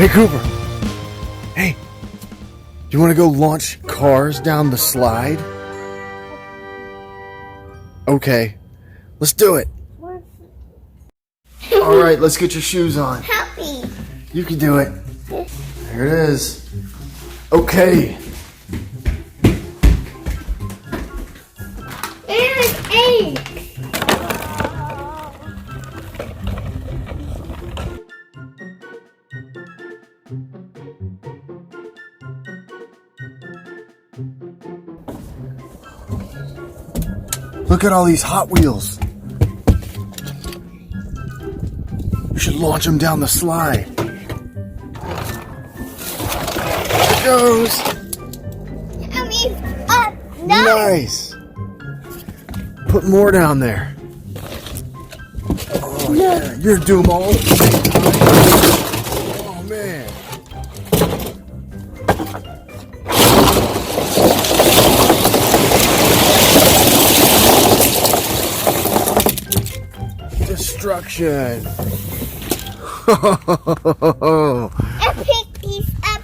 Hey, Cooper. Hey, do you want to go launch cars down the slide? Okay, let's do it. All right, let's get your shoes on. Help me. You can do it. There it is. Okay. There's 8. Look at all these Hot Wheels. You should launch them down the slide. There it goes. I mean, no. Nice. Put more down there. Oh, yeah. You're gonna do them all at the same time. Oh, man. Destruction. I pick these up.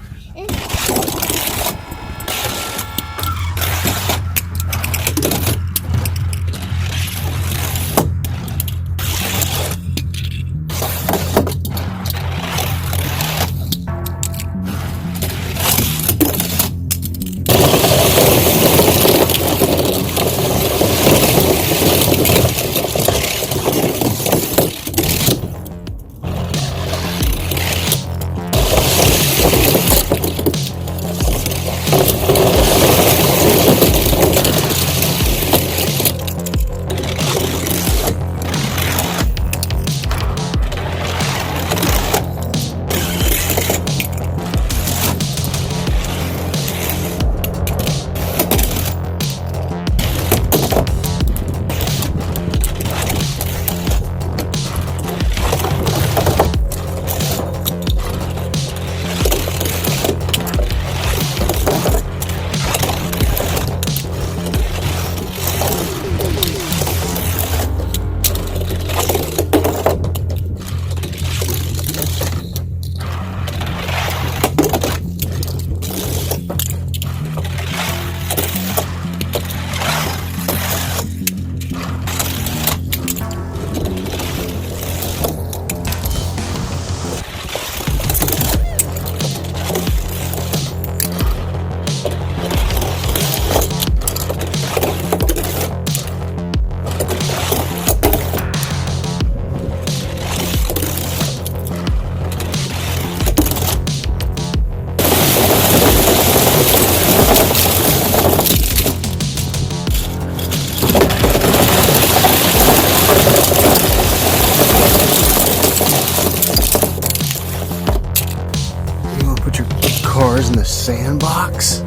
Cars in the sandbox?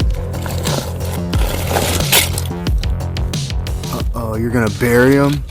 Uh-oh, you're gonna bury them?